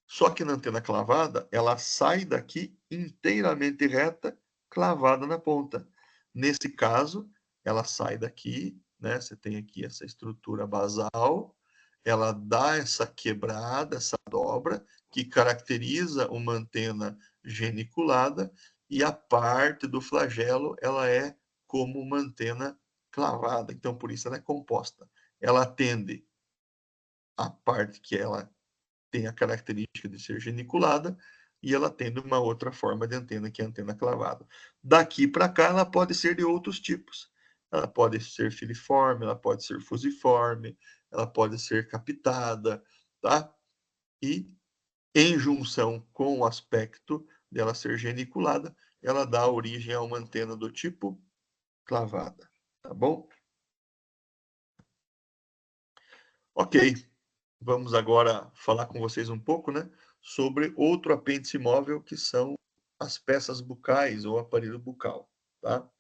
Só que na antena clavada, ela sai daqui inteiramente reta, clavada na ponta. Nesse caso, ela sai daqui, né? Você tem aqui essa estrutura basal, ela dá essa quebrada, essa dobra, que caracteriza uma antena geniculada, e a parte do flagelo, ela é como uma antena clavada. Então, por isso ela é composta. Ela atende a parte que ela tem a característica de ser geniculada, e ela tem uma outra forma de antena, que é a antena clavada. Daqui para cá, ela pode ser de outros tipos. Ela pode ser filiforme, ela pode ser fusiforme, ela pode ser captada, tá? E em junção com o aspecto dela ser geniculada, ela dá origem a uma antena do tipo clavada, tá bom? Ok, vamos agora falar com vocês um pouco, né, sobre outro apêndice móvel, que são as peças bucais ou aparelho bucal, tá?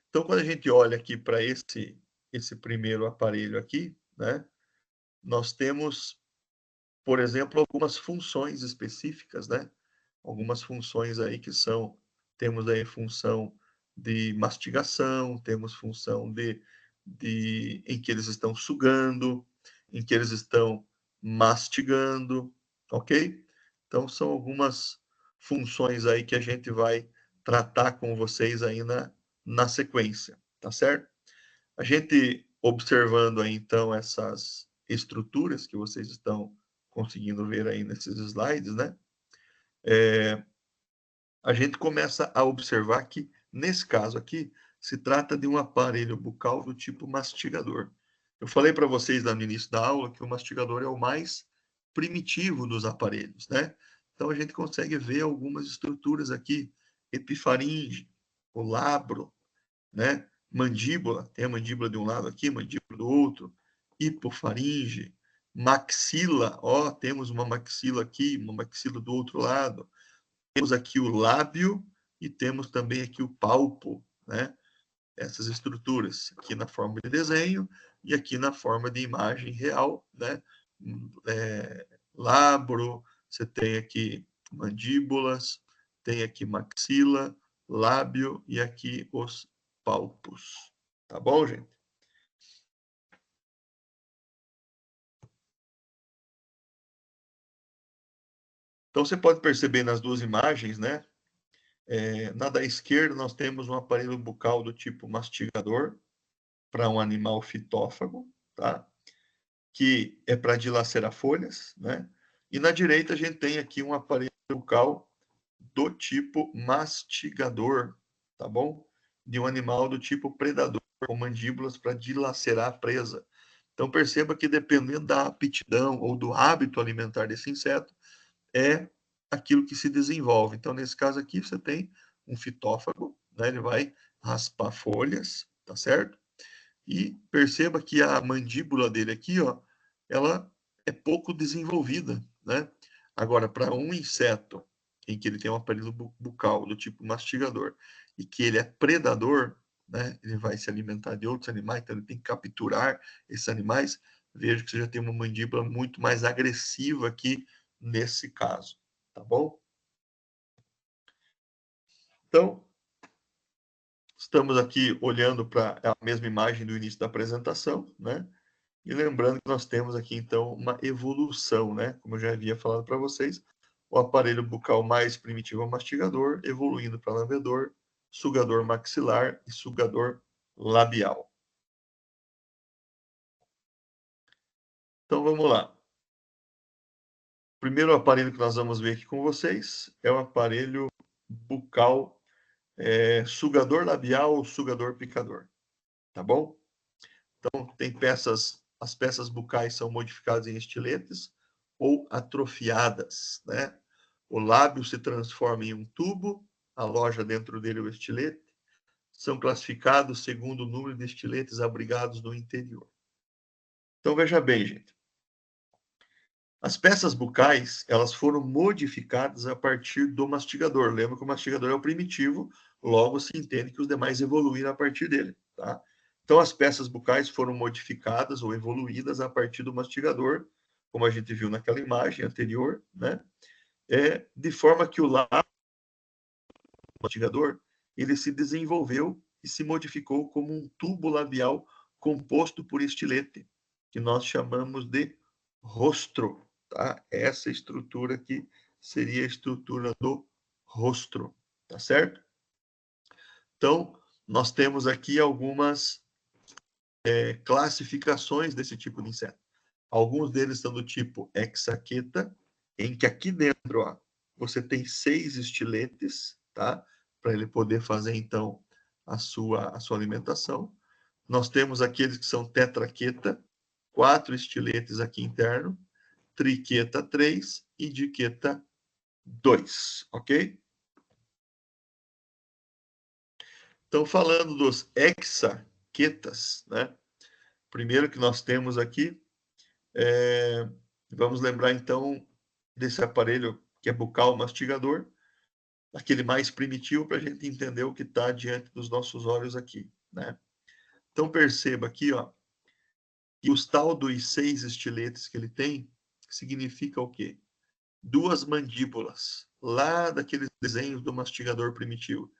Então, quando a gente olha aqui para esse primeiro aparelho aqui, né, nós temos, por exemplo, algumas funções específicas, né? Algumas funções aí que são, temos aí função de mastigação, temos função em que eles estão sugando, em que eles estão mastigando, ok? Então, são algumas funções aí que a gente vai tratar com vocês aí na sequência, tá certo? A gente observando aí, então, essas estruturas que vocês estão conseguindo ver aí nesses slides, né? A gente começa a observar que, nesse caso aqui, se trata de um aparelho bucal do tipo mastigador. Eu falei para vocês lá no início da aula que o mastigador é o mais primitivo dos aparelhos, né? Então, a gente consegue ver algumas estruturas aqui, epifaringe, o labro, né? Mandíbula, tem a mandíbula de um lado aqui, mandíbula do outro, hipofaringe, maxila, ó, temos uma maxila aqui, uma maxila do outro lado. Temos aqui o lábio e temos também aqui o palpo, né? Essas estruturas, aqui na forma de desenho e aqui na forma de imagem real, né? Labro, você tem aqui mandíbulas, tem aqui maxila, lábio e aqui os palpos. Tá bom, gente? Então, você pode perceber nas duas imagens, né? Na da esquerda, nós temos um aparelho bucal do tipo mastigador para um animal fitófago, tá? Que é para dilacerar folhas, né? E na direita, a gente tem aqui um aparelho bucal do tipo mastigador, tá bom? De um animal do tipo predador, com mandíbulas para dilacerar a presa. Então, perceba que dependendo da aptidão ou do hábito alimentar desse inseto, é aquilo que se desenvolve. Então, nesse caso aqui, você tem um fitófago, né? Ele vai raspar folhas, tá certo? E perceba que a mandíbula dele aqui, ó, ela é pouco desenvolvida, né? Agora, para um inseto em que ele tem um aparelho bucal do tipo mastigador e que ele é predador, né? Ele vai se alimentar de outros animais, então ele tem que capturar esses animais. Veja que você já tem uma mandíbula muito mais agressiva aqui nesse caso, tá bom? Então, estamos aqui olhando para a mesma imagem do início da apresentação, né? E lembrando que nós temos aqui, então, uma evolução, né? Como eu já havia falado para vocês, o aparelho bucal mais primitivo é o mastigador, evoluindo para lambedor, sugador maxilar e sugador labial. Então, vamos lá. O primeiro aparelho que nós vamos ver aqui com vocês é o aparelho bucal sugador labial ou sugador picador, tá bom? Então, tem peças, as peças bucais são modificadas em estiletes ou atrofiadas, né? O lábio se transforma em um tubo, aloja dentro dele o estilete. São classificados segundo o número de estiletes abrigados no interior. Então, veja bem, gente. As peças bucais, elas foram modificadas a partir do mastigador. Lembra que o mastigador é o primitivo, logo se entende que os demais evoluíram a partir dele, tá? Então, as peças bucais foram modificadas ou evoluídas a partir do mastigador, como a gente viu naquela imagem anterior, né? De forma que o lábio mastigador, ele se desenvolveu e se modificou como um tubo labial composto por estilete, que nós chamamos de rostro, tá? Essa estrutura aqui seria a estrutura do rostro, tá certo? Então, nós temos aqui algumas classificações desse tipo de inseto. Alguns deles são do tipo hexaqueta, em que aqui dentro, ó, você tem 6 estiletes, tá? Para ele poder fazer, então, a sua alimentação. Nós temos aqueles que são tetraqueta, 4 estiletes aqui interno, triqueta 3 e diqueta 2, ok? Então, falando dos hexaquetas, né? primeiro que nós temos aqui, vamos lembrar então desse aparelho que é bucal mastigador, aquele mais primitivo, para a gente entender o que está diante dos nossos olhos aqui, né? Então perceba aqui, ó, que os tal dos 6 estiletes que ele tem, significa o quê? 2 mandíbulas, lá daqueles desenhos do mastigador primitivo,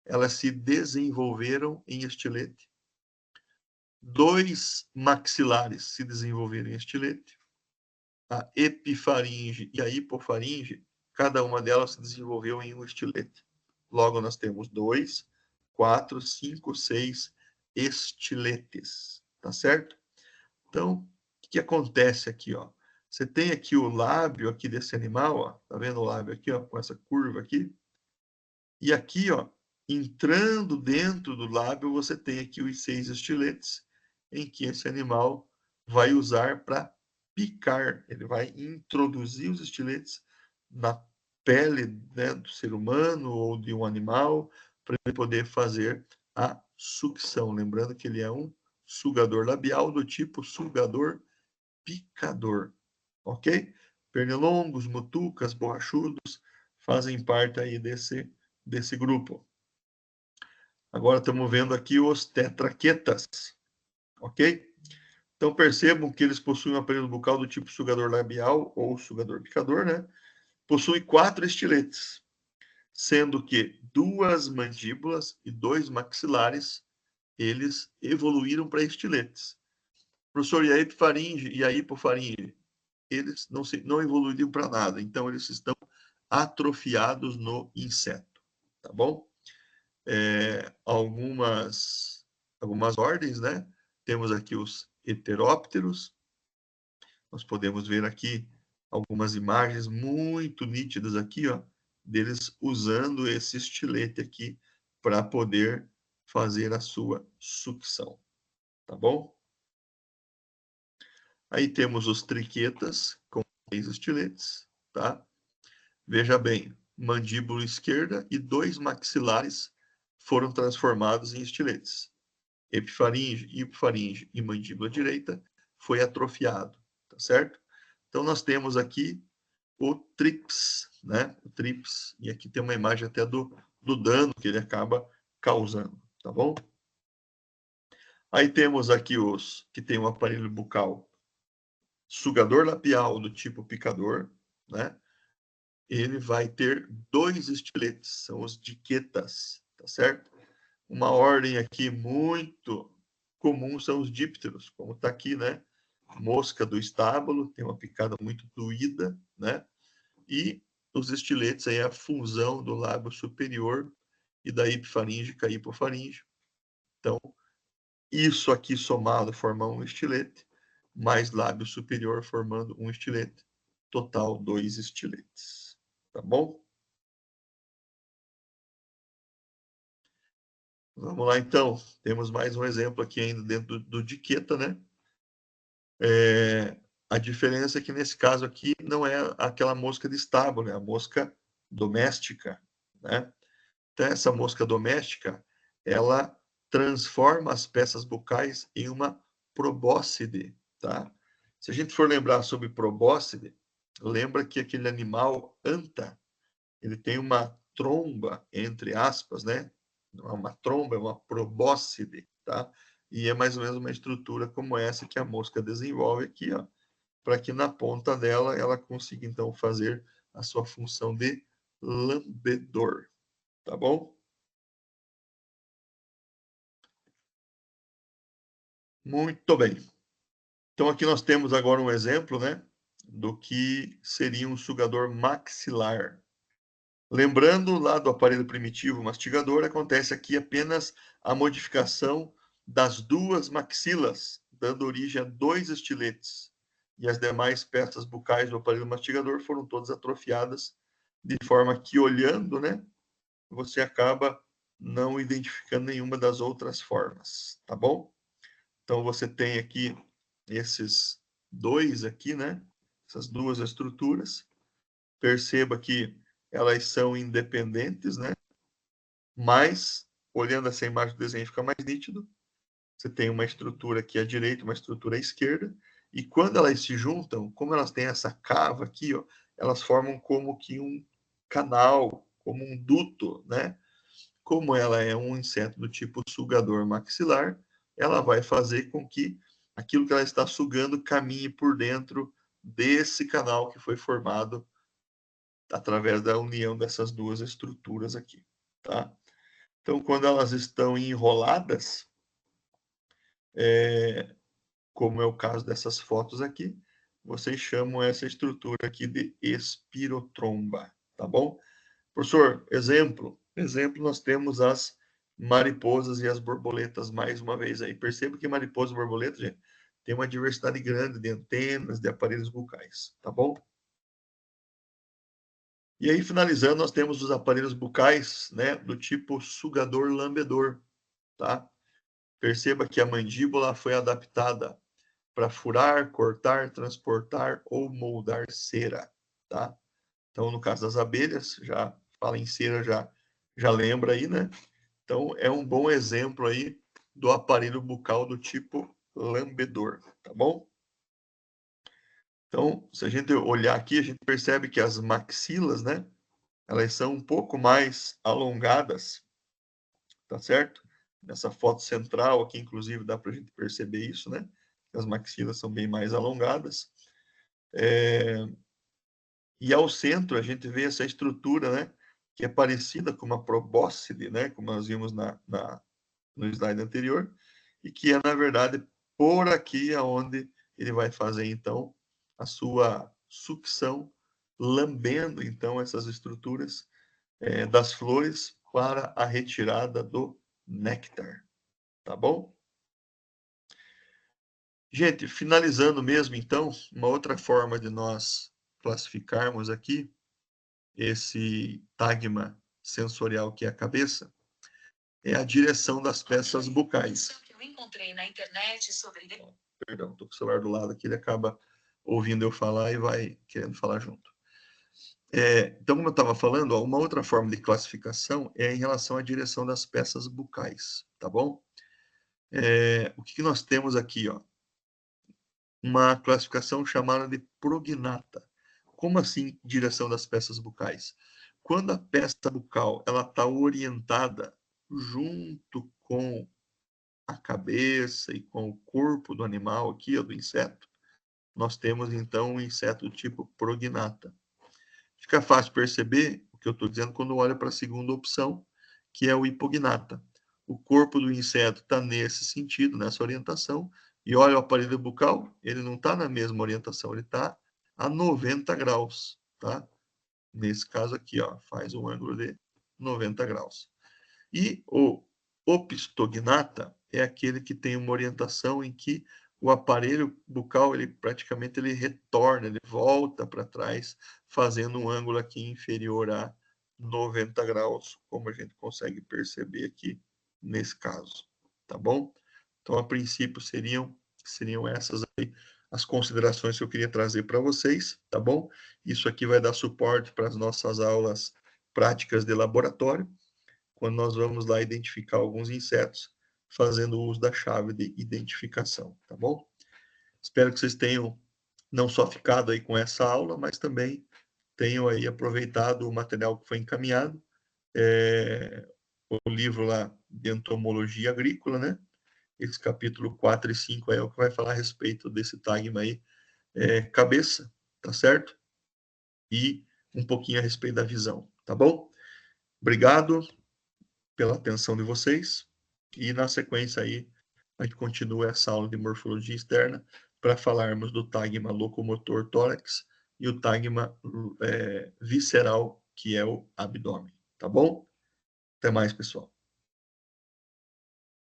elas se desenvolveram em estilete. 2 maxilares se desenvolveram em estilete. A epifaringe e a hipofaringe, cada uma delas se desenvolveu em um estilete. Logo, nós temos 2, 4, 5, 6 estiletes, tá certo? Então, o que acontece aqui, ó? Você tem aqui o lábio aqui desse animal, ó, tá vendo o lábio aqui, ó, com essa curva aqui? E aqui, ó, entrando dentro do lábio, você tem aqui os 6 estiletes, em que esse animal vai usar para picar. Ele vai introduzir os estiletes na pele, né, do ser humano ou de um animal, para ele poder fazer a sucção. Lembrando que ele é um sugador labial do tipo sugador picador, ok? Pernilongos, mutucas, borrachudos fazem parte aí desse grupo. Agora estamos vendo aqui os tetraquetas, ok? Então percebam que eles possuem um aparelho bucal do tipo sugador labial ou sugador picador, né? Possui 4 estiletes, sendo que 2 mandíbulas e 2 maxilares, eles evoluíram para estiletes. Professor, e a epifaringe e a hipofaringe? Eles não evoluíram para nada, então eles estão atrofiados no inseto, tá bom? Algumas ordens, né? Temos aqui os heterópteros. Nós podemos ver aqui algumas imagens muito nítidas aqui, ó, deles usando esse estilete aqui para poder fazer a sua sucção, tá bom? Aí temos os triquetas com 6 estiletes, tá? Veja bem, mandíbula esquerda e 2 maxilares foram transformados em estiletes. Epifaringe, hipofaringe e mandíbula direita foi atrofiado, tá certo? Então nós temos aqui o trips, né? O trips, e aqui tem uma imagem até do dano que ele acaba causando, tá bom? Aí temos aqui os que tem um aparelho bucal sugador labial do tipo picador, né? Ele vai ter 2 estiletes, são os diquetas, tá certo? Uma ordem aqui muito comum são os dípteros, como está aqui, né? Mosca do estábulo, tem uma picada muito doída, né? E os estiletes aí é a fusão do lábio superior e da epifaringe com a hipofaringe. Então, isso aqui somado forma um estilete, mais lábio superior formando um estilete. Total, 2 estiletes. Tá bom? Vamos lá, então. Temos mais um exemplo aqui ainda dentro do diqueta, né? A diferença é que nesse caso aqui não é aquela mosca de estábulo, é a mosca doméstica, né? Então, essa mosca doméstica, ela transforma as peças bucais em uma probóscide, tá? Se a gente for lembrar sobre probóscide, lembra que aquele animal anta, ele tem uma tromba, entre aspas, né? Não é uma tromba, é uma probóscide, tá? E é mais ou menos uma estrutura como essa que a mosca desenvolve aqui, ó, para que na ponta dela ela consiga então fazer a sua função de lambedor, tá bom? Muito bem. Então aqui nós temos agora um exemplo, né, do que seria um sugador maxilar. Lembrando lá do aparelho primitivo mastigador, acontece aqui apenas a modificação das 2 maxilas, dando origem a 2 estiletes. E as demais peças bucais do aparelho mastigador foram todas atrofiadas, de forma que, olhando, né, você acaba não identificando nenhuma das outras formas, tá bom? Então, você tem aqui esses 2 aqui, né, essas 2 estruturas. Perceba que elas são independentes, né? Mas, olhando essa imagem do desenho, fica mais nítido. você tem uma estrutura aqui à direita, uma estrutura à esquerda, e quando elas se juntam, como elas têm essa cava aqui, ó, elas formam como que um canal, como um duto, né? Como ela é um inseto do tipo sugador maxilar, ela vai fazer com que aquilo que ela está sugando caminhe por dentro desse canal que foi formado através da união dessas duas estruturas aqui, tá? Então, quando elas estão enroladas, como é o caso dessas fotos aqui, vocês chamam essa estrutura aqui de espirotromba, tá bom? Professor, exemplo, nós temos as mariposas e as borboletas mais uma vez aí. Perceba que mariposa e borboleta, gente, tem uma diversidade grande de antenas, de aparelhos bucais, tá bom? E aí, finalizando, nós temos os aparelhos bucais, né, do tipo sugador-lambedor, tá? Perceba que a mandíbula foi adaptada para furar, cortar, transportar ou moldar cera, tá? Então, no caso das abelhas, já fala em cera, já lembra aí, né? Então, é um bom exemplo aí do aparelho bucal do tipo lambedor, tá bom? Então, se a gente olhar aqui, a gente percebe que as maxilas, né? Elas são um pouco mais alongadas, tá certo? Nessa foto central aqui, inclusive, dá para a gente perceber isso, né? As maxilas são bem mais alongadas. E ao centro a gente vê essa estrutura, né? Que é parecida com uma probóscide, né? Como nós vimos no slide anterior, e que é, na verdade, por aqui aonde ele vai fazer, então, a sua sucção, lambendo, então, essas estruturas das flores para a retirada do néctar, tá bom? Gente, finalizando mesmo, então, uma outra forma de nós classificarmos aqui esse tagma sensorial que é a cabeça, é a direção das peças bucais. Que eu encontrei na internet sobre... Perdão, estou com o celular do lado aqui, ele acaba ouvindo eu falar e vai querendo falar junto. Então, como eu estava falando, ó, uma outra forma de classificação é em relação à direção das peças bucais, tá bom? O que nós temos aqui, ó? Uma classificação chamada de prognata. Como assim direção das peças bucais? Quando a peça bucal ela está orientada junto com a cabeça e com o corpo do animal aqui, ó, do inseto, nós temos então um inseto do tipo prognata. Fica fácil perceber o que eu estou dizendo quando olha para a segunda opção, que é o hipognata. O corpo do inseto está nesse sentido, nessa orientação, e olha o aparelho bucal, ele não está na mesma orientação, ele está a 90 graus, tá? Nesse caso aqui, ó, faz um ângulo de 90 graus. E o opisthognata é aquele que tem uma orientação em que o aparelho bucal, ele praticamente ele retorna, ele volta para trás, fazendo um ângulo aqui inferior a 90 graus, como a gente consegue perceber aqui nesse caso, tá bom? Então, a princípio, seriam essas aí as considerações que eu queria trazer para vocês, tá bom? Isso aqui vai dar suporte para as nossas aulas práticas de laboratório, quando nós vamos lá identificar alguns insetos, fazendo uso da chave de identificação, tá bom? Espero que vocês tenham não só ficado aí com essa aula, mas também tenham aí aproveitado o material que foi encaminhado, o livro lá de entomologia agrícola, né? Esse capítulo 4 e 5 aí é o que vai falar a respeito desse tagma aí, cabeça, tá certo? E um pouquinho a respeito da visão, tá bom? Obrigado pela atenção de vocês. E na sequência aí, a gente continua essa aula de morfologia externa para falarmos do tagma locomotor tórax e o tagma visceral, que é o abdômen. Tá bom? Até mais, pessoal.